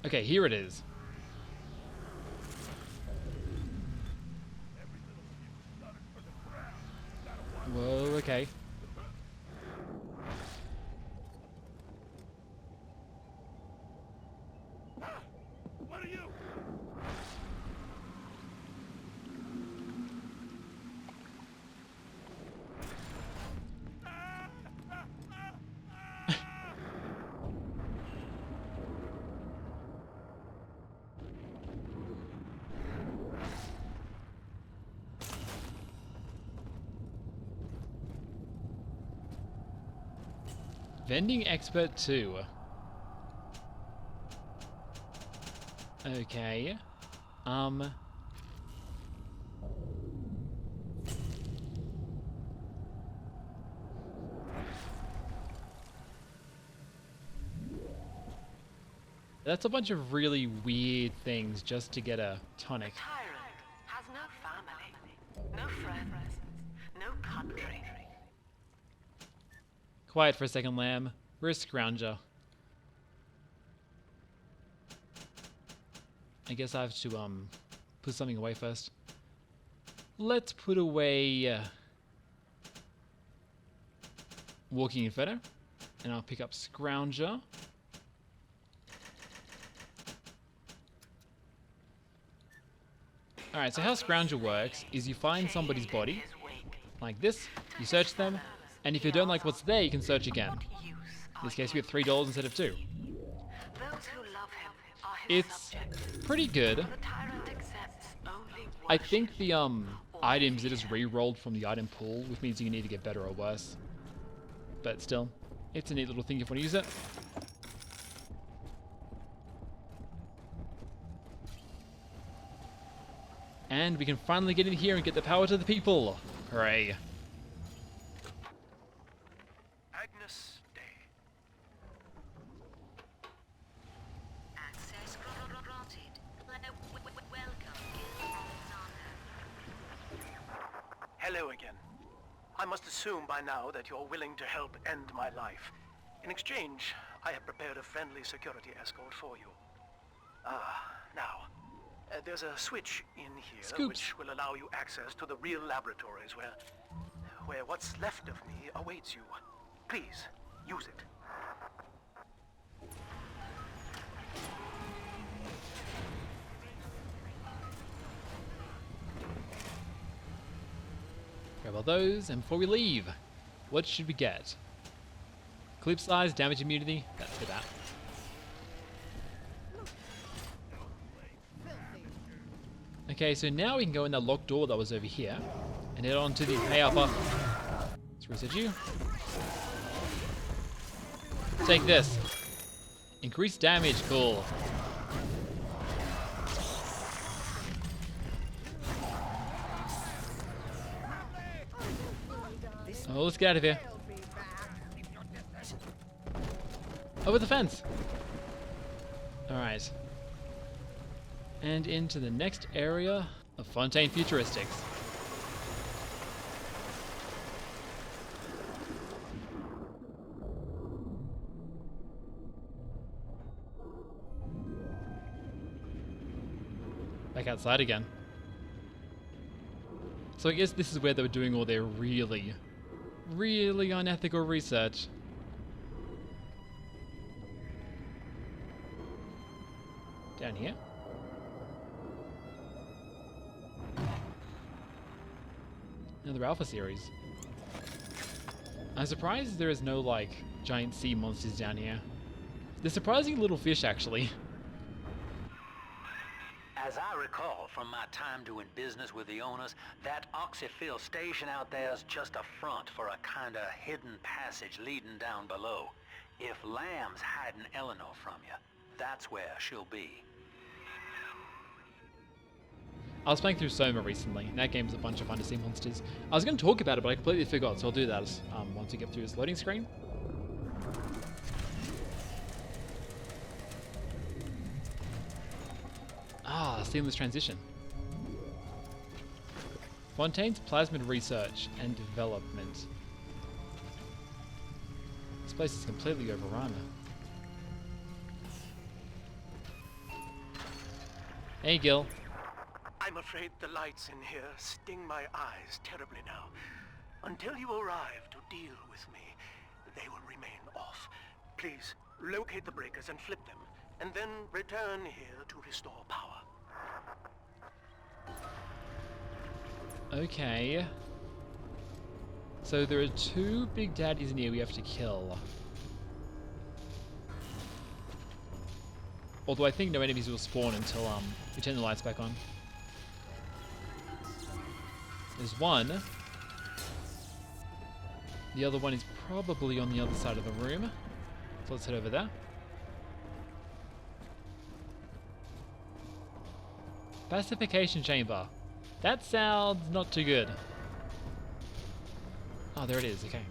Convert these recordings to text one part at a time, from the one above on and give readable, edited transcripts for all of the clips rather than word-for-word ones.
Okay, here it is. Whoa, okay. What are you? Vending expert 2. Okay. That's a bunch of really weird things just to get a tonic. The tyrant has no family, no friends, no country. Quiet for a second, lamb. We're a scrounger. I guess I have to put something away first. Let's put away Walking Inferno, and I'll pick up Scrounger. Alright, so how Scrounger works is you find somebody's body, like this, you search them, and if you don't like what's there, you can search again. In this case, we get $3 instead of 2. Those who love him are his It's subjects. pretty good. The tyrant accepts only I think the items it is re-rolled from the item pool, which means you can either get better or worse. But still, it's a neat little thing if you want to use it. And we can finally get in here and get the power to the people. Hooray. Agnes Day. Access granted. Welcome, Hello again. I must assume by now that you're willing to help end my life. In exchange, I have prepared a friendly security escort for you. Now, there's a switch in here Scoops. which will allow you access to the real laboratories where what's left of me awaits you. Please, use it. Grab all those, and before we leave, what should we get? Clip size, damage immunity, that's for that. Okay, so now we can go in that locked door that was over here, and head on to the pay upper. Let's reset you. Take this. Increased damage, cool. Oh, let's get out of here. Over the fence. Alright. And into the next area of Fontaine Futuristics. Back outside again. So I guess this is where they were doing all their really unethical research. Down here. Another Alpha series. I'm surprised there is no, like, giant sea monsters down here. They're surprising little fish, actually. As I recall from my time doing business with the owners, that oxyfill station out there is just a front for a kinda hidden passage leading down below. If Lamb's hiding Eleanor from you, that's where she'll be. I was playing through Soma recently, and that game's a bunch of undersea monsters. I was going to talk about it, but I completely forgot, so I'll do that once we get through this loading screen. Ah, seamless transition. Fontaine's Plasmid Research and Development. This place is completely overrun. Hey, Gil. I'm afraid the lights in here sting my eyes terribly now. Until you arrive to deal with me, they will remain off. Please, locate the breakers and flip them, and then return here to restore power. Okay. So there are 2 big daddies in here we have to kill. Although I think no enemies will spawn until we turn the lights back on. There's one. The other one is probably on the other side of the room. So let's head over there. Pacification chamber. That sounds not too good. Oh, there it is. Okay.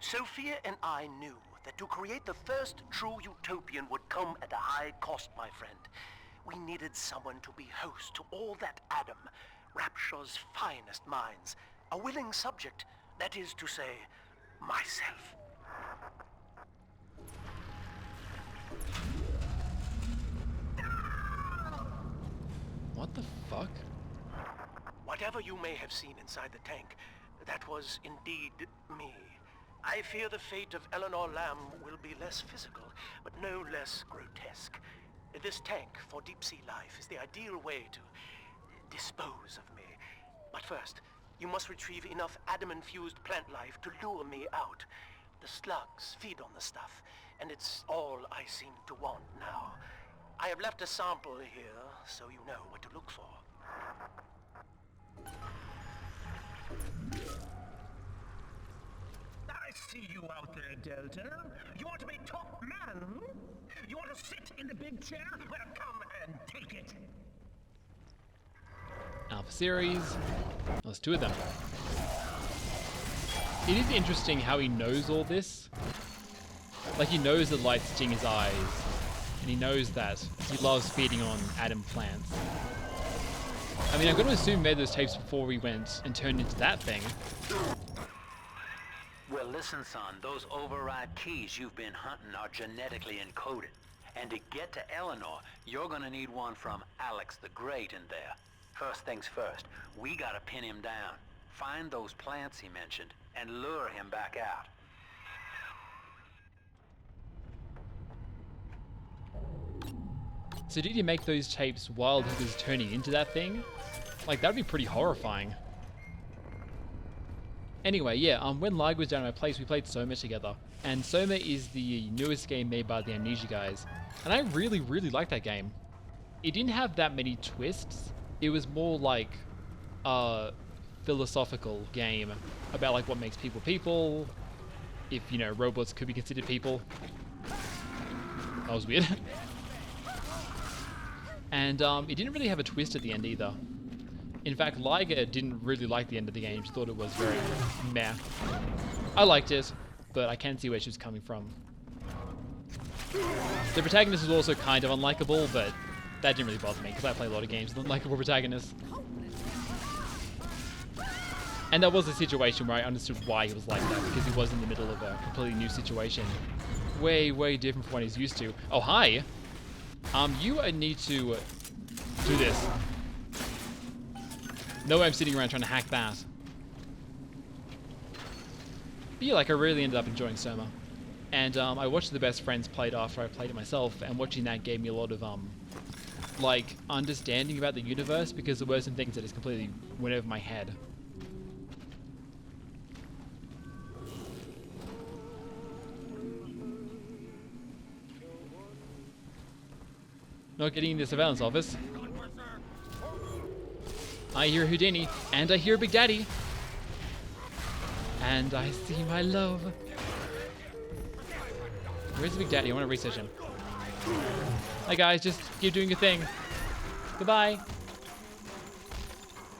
Sophia and I knew that to create the first true utopian would come at a high cost, my friend. We needed someone to be host to all that Adam, Rapture's finest minds, a willing subject, that is to say, myself. What the fuck? Whatever you may have seen inside the tank, that was indeed me. I fear the fate of Eleanor Lamb will be less physical, but no less grotesque. This tank for deep-sea life is the ideal way to dispose of me. But first, you must retrieve enough Adam-infused plant life to lure me out. The slugs feed on the stuff, and it's all I seem to want now. I have left a sample here, so you know what to look for. I see you out there, Delta. You want to be top man? You want to sit in the big chair? Well, come and take it. Alpha series. There's 2 of them. It is interesting how he knows all this. Like, he knows the lights sting his eyes. And he knows that he loves feeding on Adam plants. I mean, I'm going to assume he made those tapes before we went and turned into that thing. Well, listen, son, those override keys you've been hunting are genetically encoded. And to get to Eleanor, you're gonna need one from Alex the Great in there. First things first, we gotta pin him down. Find those plants he mentioned, and lure him back out. So did he make those tapes while he was turning into that thing? Like, that'd be pretty horrifying. Anyway, yeah, when Liger was down at my place, we played Soma together. And Soma is the newest game made by the Amnesia guys. And I really, really liked that game. It didn't have that many twists. It was more like a philosophical game about like what makes people people, if, you know, robots could be considered people. That was weird. And it didn't really have a twist at the end either. In fact, Liger didn't really like the end of the game. She thought it was very meh. I liked it, but I can see where she was coming from. The protagonist was also kind of unlikable, but that didn't really bother me, because I play a lot of games with unlikable protagonists. And that was a situation where I understood why he was like that, because he was in the middle of a completely new situation. Way, way different from what he's used to. Oh, hi! You need to do this. No way I'm sitting around trying to hack that. But yeah, like, I really ended up enjoying Soma. And I watched the best friends play it after I played it myself, and watching that gave me a lot of, like, understanding about the universe, because there were some things that just completely went over my head. Not getting in the surveillance office. I hear Houdini, and I hear Big Daddy. And I see my love. Where's the Big Daddy? I want to research him. Hi guys, just keep doing your thing. Goodbye.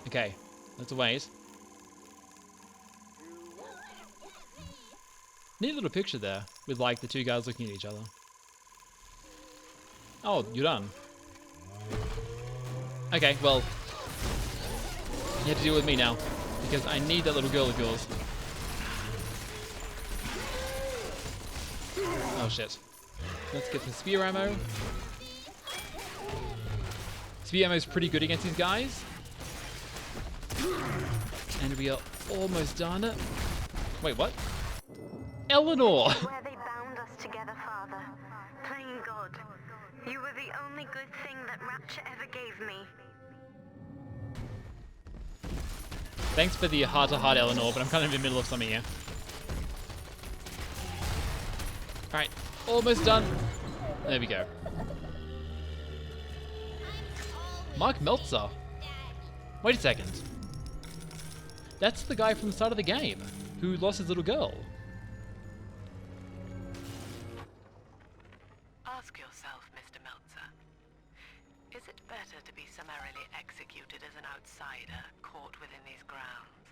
Okay, let's wait. Neat little picture there, with like the 2 guys looking at each other. Oh, you're done. Okay, well, you have to deal with me now, because I need that little girl of yours. Oh shit. Let's get some spear ammo. Spear ammo is pretty good against these guys. And we are almost done. Wait, what? Eleanor! Where they bound us together, Father. Playing God. You were the only good thing that Rapture ever gave me. Thanks for the heart-to-heart, Eleanor, but I'm kind of in the middle of something here. Alright, almost done. There we go. Mark Meltzer. Wait a second. That's the guy from the start of the game, who lost his little girl. Ask yourself, Mr. Meltzer. Is it better to be summarily executed as an outsider caught within these grounds?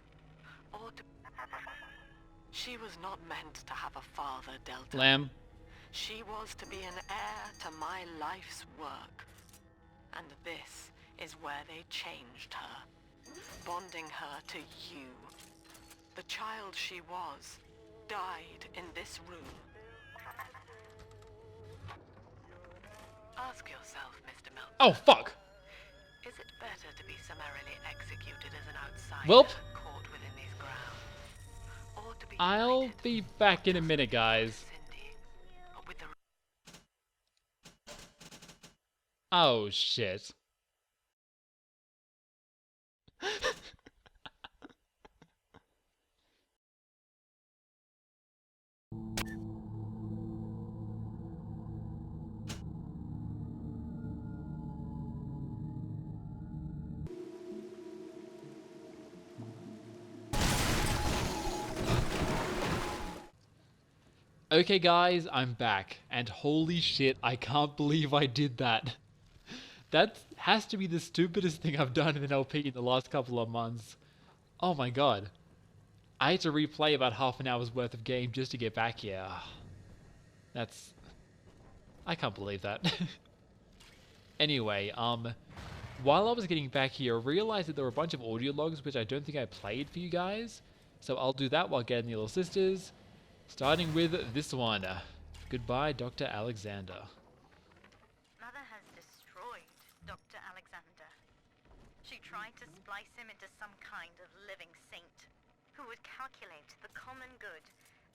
Or to... She was not meant to have a father, Delta. Lamb. She was to be an heir to my life's work. And this is where they changed her, bonding her to you. The child she was died in this room. Ask yourself, Mr. Meltzer. Oh, fuck! Is it better to be summarily executed as an outsider Welp. caught within these grounds? Or to be I'll united, be back in a minute, guys. Cindy, with the... Oh, shit. Okay guys, I'm back, and holy shit, I can't believe I did that. That has to be the stupidest thing I've done in an LP in the last couple of months. Oh my god. I had to replay about half an hour's worth of game just to get back here. That's... I can't believe that. Anyway, while I was getting back here, I realized that there were a bunch of audio logs which I don't think I played for you guys. So I'll do that while getting the little sisters. Starting with this one. Goodbye, Dr. Alexander. Mother has destroyed Dr. Alexander. She tried to splice him into some kind of living saint who would calculate the common good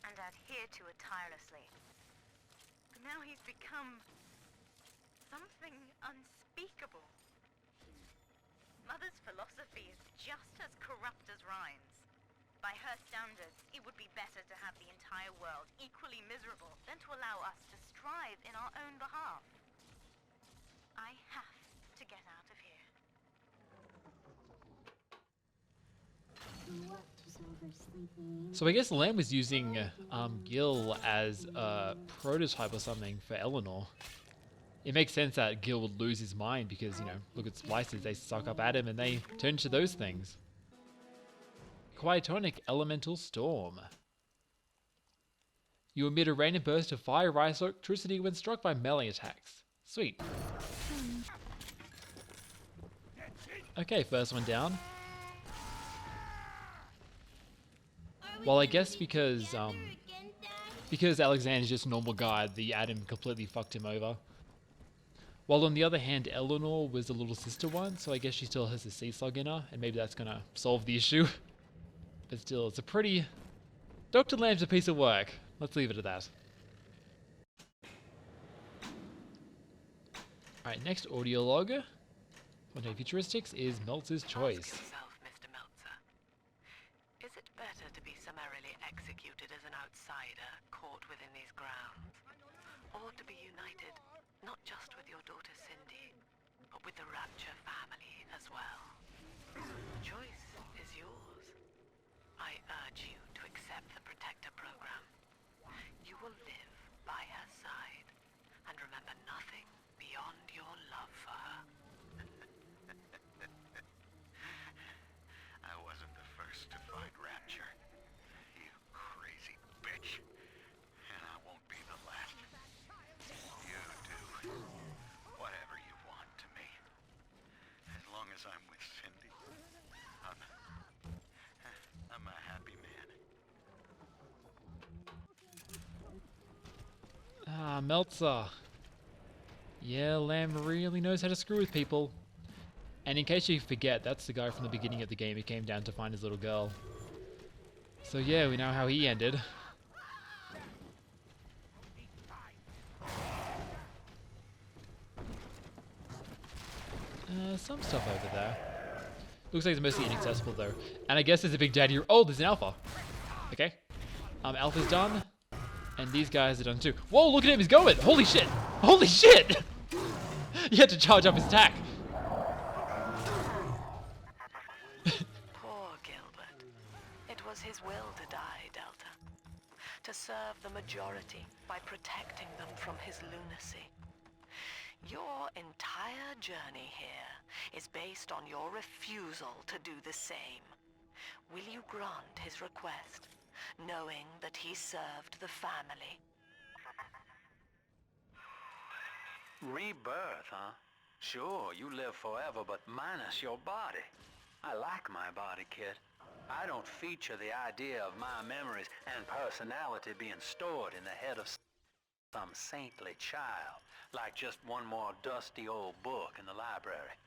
and adhere to it tirelessly. But now he's become something unspeakable. Mother's philosophy is just as corrupt as Ryan's. By her standards, it would be better to have the entire world equally miserable than to allow us to strive in our own behalf. I have to get out of here. So I guess Lamb was using Gil as a prototype or something for Eleanor. It makes sense that Gil would lose his mind because, you know, look at splices, they suck up Adam and they turn into those things. Quietonic Elemental Storm. You emit a random burst of fire, ice, or electricity when struck by melee attacks. Sweet. Okay, first one down. Well, I guess because Alexander's just a normal guy, the Adam completely fucked him over. While on the other hand, Eleanor was the little sister one, so I guess she still has the sea slug in her, and maybe that's gonna solve the issue. But still, it's a pretty... Dr. Lamb's a piece of work. Let's leave it at that. Alright, next audio log. Fontaine Futuristics is Meltzer's choice. Ask yourself, Mr. Meltzer. Is it better to be summarily executed as an outsider caught within these grounds? Or to be united, not just with your daughter Cindy, but with the Rapture family as well? The choice is yours. I urge you to accept the Protector program. You will live by her side and remember nothing beyond your love for her. I wasn't the first to find Rapture, you crazy bitch. And I won't be the last. You do. Ah, Meltzer. Yeah, Lamb really knows how to screw with people. And in case you forget, that's the guy from the beginning of the game who came down to find his little girl. So yeah, we know how he ended. Some stuff over there. Looks like it's mostly inaccessible though. And I guess there's a big daddy. Oh, there's an alpha. Okay. Alpha's done. And these guys are done too. Whoa, look at him, he's going! Holy shit! Holy shit! He had to charge up his attack. Poor Gilbert. It was his will to die, Delta. To serve the majority by protecting them from his lunacy. Your entire journey here is based on your refusal to do the same. Will you grant his request, knowing that he served the family? Rebirth, huh? Sure, you live forever, but minus your body. I like my body, kid. I don't feature the idea of my memories and personality being stored in the head of some saintly child, like just one more dusty old book in the library.